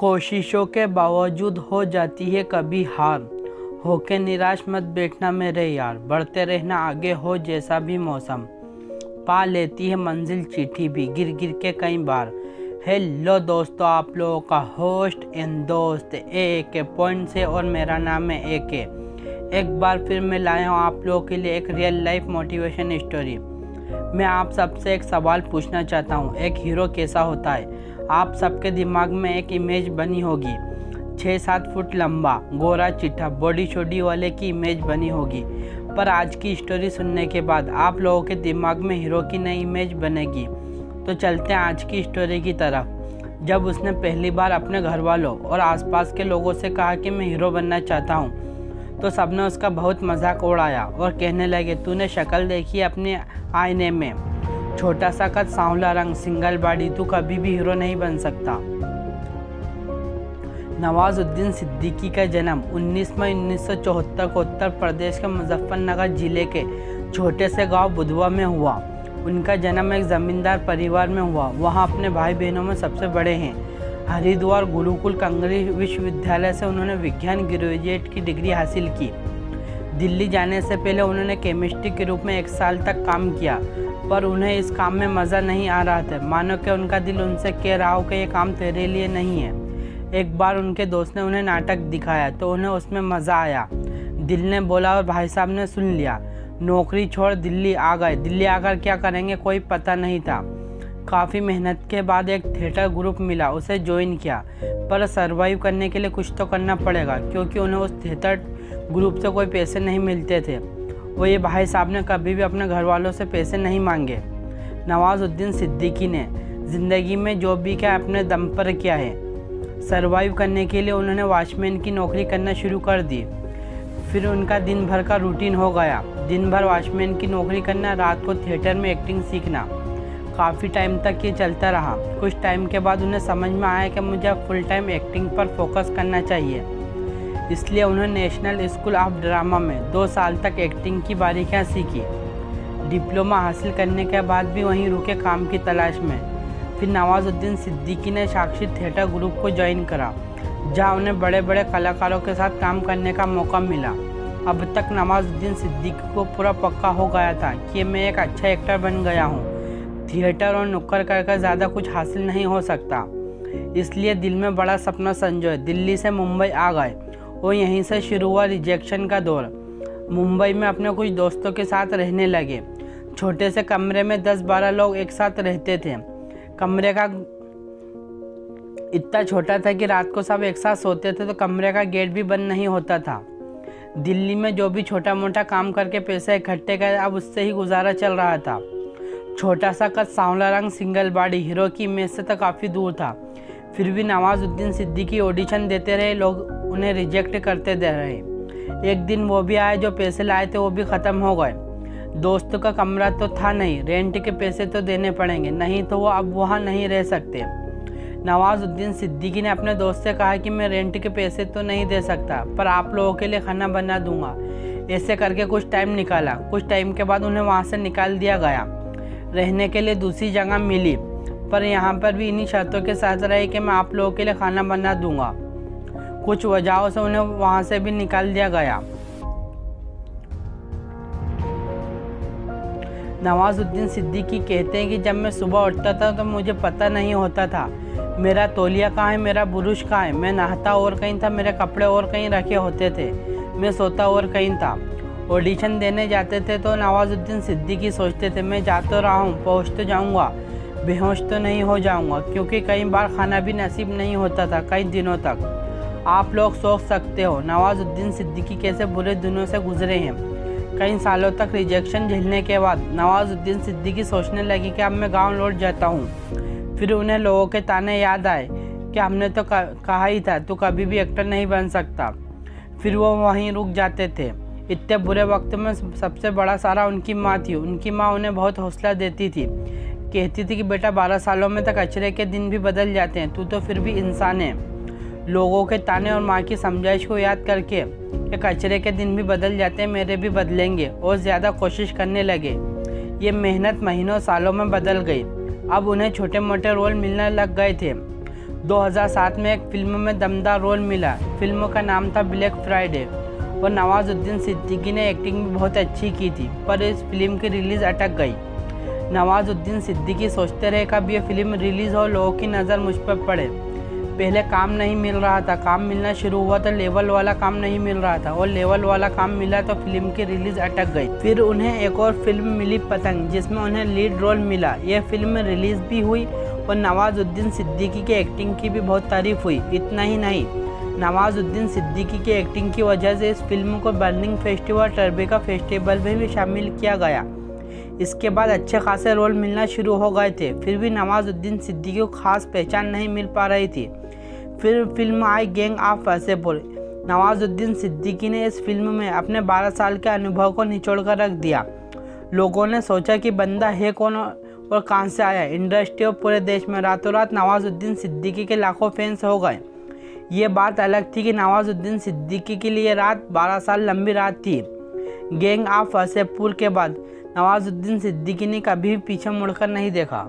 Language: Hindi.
कोशिशों के बावजूद हो जाती है कभी हार, होके निराश मत बैठना मेरे यार, बढ़ते रहना आगे हो जैसा भी मौसम, पा लेती है मंजिल चिट्ठी भी गिर गिर के कई बार। हेलो दोस्तों, आप लोगों का होस्ट एंड दोस्त ए पॉइंट से और मेरा नाम है ए। एक बार फिर मैं लाया हूँ आप लोगों के लिए एक रियल लाइफ मोटिवेशन स्टोरी। मैं आप सबसे एक सवाल पूछना चाहता हूँ, एक हीरो कैसा होता है? आप सबके दिमाग में एक इमेज बनी होगी, 6-7 फुट लंबा, गोरा चिट्ठा, बॉडी छोटी वाले की इमेज बनी होगी। पर आज की स्टोरी सुनने के बाद आप लोगों के दिमाग में हीरो की नई इमेज बनेगी। तो चलते हैं आज की स्टोरी की तरफ। जब उसने पहली बार अपने घर वालों और आसपास के लोगों से कहा कि मैं हीरो बनना चाहता हूँ, तो सबने उसका बहुत मजाक उड़ाया और कहने लगे, तूने शक्ल देखी अपने आईने में, छोटा सा कद, सांवला रंग, सिंगल बॉडी, तू कभी भी हीरो नहीं बन सकता। नवाजुद्दीन सिद्दीकी का जन्म 19 मई 1974 को उत्तर प्रदेश के मुजफ्फरनगर जिले के छोटे से गांव बुधवा में हुआ। उनका जन्म एक जमींदार परिवार में हुआ। वहां अपने भाई बहनों में सबसे बड़े हैं। हरिद्वार गुरुकुल कांग्रेस विश्वविद्यालय से उन्होंने विज्ञान ग्रेजुएट की डिग्री हासिल की। दिल्ली जाने से पहले उन्होंने केमिस्ट्री के रूप में 1 साल तक काम किया, पर उन्हें इस काम में मज़ा नहीं आ रहा था। मानो कि उनका दिल उनसे कह रहा हो कि ये काम तेरे लिए नहीं है। एक बार उनके दोस्त ने उन्हें नाटक दिखाया तो उन्हें उसमें मज़ा आया। दिल ने बोला और भाई साहब ने सुन लिया। नौकरी छोड़ दिल्ली आ गए। दिल्ली आकर क्या करेंगे कोई पता नहीं था। काफ़ी मेहनत के बाद एक थिएटर ग्रुप मिला, उसे ज्वाइन किया। पर सरवाइव करने के लिए कुछ तो करना पड़ेगा, क्योंकि उन्हें उस थिएटर ग्रुप से कोई पैसे नहीं मिलते थे। वो ये भाई साहब ने कभी भी अपने घर वालों से पैसे नहीं मांगे। नवाजुद्दीन सिद्दीकी ने ज़िंदगी में जो भी किया अपने दम पर किया है। सरवाइव करने के लिए उन्होंने वॉचमैन की नौकरी करना शुरू कर दी। फिर उनका दिन भर का रूटीन हो गया। दिन भर वॉचमैन की नौकरी करना, रात को थिएटर में एक्टिंग सीखना। काफ़ी टाइम तक ये चलता रहा। कुछ टाइम के बाद उन्हें समझ में आया कि मुझे अब फुल टाइम एक्टिंग पर फोकस करना चाहिए। इसलिए उन्होंने नेशनल स्कूल ऑफ ड्रामा में 2 साल तक एक्टिंग की बारीकियाँ सीखी। डिप्लोमा हासिल करने के बाद भी वहीं रुके काम की तलाश में। फिर नवाजुद्दीन सिद्दीकी ने साक्षी थिएटर ग्रुप को ज्वाइन करा, जहां उन्हें बड़े बड़े कलाकारों के साथ काम करने का मौका मिला। अब तक नवाजुद्दीन सिद्दीकी को पूरा पक्का हो गया था कि मैं एक अच्छा एक्टर बन गया हूँ। थिएटर और नुक्कड़ कर ज़्यादा कुछ हासिल नहीं हो सकता। इसलिए दिल में बड़ा सपना संजोए दिल्ली से मुंबई आ गए और यहीं से शुरू हुआ रिजेक्शन का दौर। मुंबई में अपने कुछ दोस्तों के साथ रहने लगे। छोटे से कमरे में 10-12 लोग एक साथ रहते थे। कमरे का इतना छोटा था कि रात को सब एक साथ सोते थे, तो कमरे का गेट भी बंद नहीं होता था। दिल्ली में जो भी छोटा मोटा काम करके पैसे इकट्ठे करे, अब उससे ही गुजारा चल रहा था। छोटा सा कद, सांवला रंग, सिंगल बॉडी, हीरो की इमेज से तो काफ़ी दूर था। फिर भी नवाजुद्दीन सिद्दीकी ऑडिशन देते रहे, लोग उन्हें रिजेक्ट करते दे रहे। एक दिन वो भी आए जो पैसे लाए थे, वो भी ख़त्म हो गए। दोस्त का कमरा तो था नहीं, रेंट के पैसे तो देने पड़ेंगे, नहीं तो वो अब वहाँ नहीं रह सकते। नवाजुद्दीन सिद्दीकी ने अपने दोस्त से कहा कि मैं रेंट के पैसे तो नहीं दे सकता, पर आप लोगों के लिए खाना बना दूंगा। ऐसे करके कुछ टाइम निकाला। कुछ टाइम के बाद उन्हें वहाँ से निकाल दिया गया। रहने के लिए दूसरी जगह मिली, पर यहाँ पर भी इन्हीं शर्तों के साथ रहे कि मैं आप लोगों के लिए खाना बना दूंगा। कुछ वजहों से उन्हें वहाँ से भी निकाल दिया गया। नवाजुद्दीन सिद्दीकी कहते हैं कि जब मैं सुबह उठता था तो मुझे पता नहीं होता था मेरा तौलिया कहाँ है, मेरा बुरुश कहाँ है। मैं नहाता और कहीं था, मेरे कपड़े और कहीं रखे होते थे, मैं सोता और कहीं था। ऑडिशन देने जाते थे तो नवाजुद्दीन सिद्दीकी सोचते थे, मैं जा तो रहा हूँ, पहुँच तो जाऊँगा, बेहोश तो नहीं हो जाऊँगा, क्योंकि कई बार खाना भी नसीब नहीं होता था कई दिनों तक। आप लोग सोच सकते हो नवाजुद्दीन सिद्दीकी कैसे बुरे दिनों से गुजरे हैं। कई सालों तक रिजेक्शन झेलने के बाद नवाजुद्दीन सिद्दीकी सोचने लगी कि अब मैं गांव लौट जाता हूं। फिर उन्हें लोगों के ताने याद आए कि हमने तो कहा ही था तू कभी भी एक्टर नहीं बन सकता। फिर वो वहीं रुक जाते थे। इतने बुरे वक्त में सबसे बड़ा सहारा उनकी माँ थी। उनकी माँ उन्हें बहुत हौसला देती थी, कहती थी कि बेटा 12 सालों में तक कचरे के दिन भी बदल जाते हैं, तू तो फिर भी इंसान है। लोगों के ताने और माँ की समझाइश को याद करके कि कचरे के दिन भी बदल जाते हैं, मेरे भी बदलेंगे, और ज़्यादा कोशिश करने लगे। ये मेहनत महीनों सालों में बदल गई। अब उन्हें छोटे मोटे रोल मिलने लग गए थे। 2007 में एक फिल्म में दमदार रोल मिला। फिल्म का नाम था ब्लैक फ्राइडे और नवाजुद्दीन सिद्दीकी ने एक्टिंग भी बहुत अच्छी की थी, पर इस फिल्म की रिलीज़ अटक गई। नवाजुद्दीन सिद्दीकी सोचते रहे कब ये फिल्म रिलीज़ हो, लोगों की नज़र मुझ पर पड़े। पहले काम नहीं मिल रहा था, काम मिलना शुरू हुआ तो लेवल वाला काम नहीं मिल रहा था, और लेवल वाला काम मिला तो फिल्म की रिलीज़ अटक गई। फिर उन्हें एक और फिल्म मिली पतंग, जिसमें उन्हें लीड रोल मिला। यह फिल्म रिलीज़ भी हुई और नवाजुद्दीन सिद्दीकी की एक्टिंग की भी बहुत तारीफ हुई। इतना ही नहीं, नवाजुद्दीन सिद्दीकी की एक्टिंग की वजह से इस फिल्म को बर्निंग फेस्टिवल, टर्बिका फेस्टिवल में भी शामिल किया गया। इसके बाद अच्छे खासे रोल मिलना शुरू हो गए थे, फिर भी नवाजुद्दीन सिद्दीकी को खास पहचान नहीं मिल पा रही थी। फिर film I gang of Wasseypur. Nawazuddin Siddiqui ने इस फिल्म में अपने 12 साल के अनुभव को निचोड़ कर रख दिया। लोगों ने सोचा कि बंदा है कौन और कहाँ से आया। इंडस्ट्री और पूरे देश में रातों रात नवाजुद्दीन सिद्दीकी के लाखों फैंस हो गए। ये बात अलग थी कि नवाजुद्दीन सिद्दीकी के लिए रात 12 साल लंबी रात थी। गैंग ऑफ वासेपुर के बाद नवाजुद्दीन सिद्दीकी ने कभी भी पीछे मुड़कर नहीं देखा।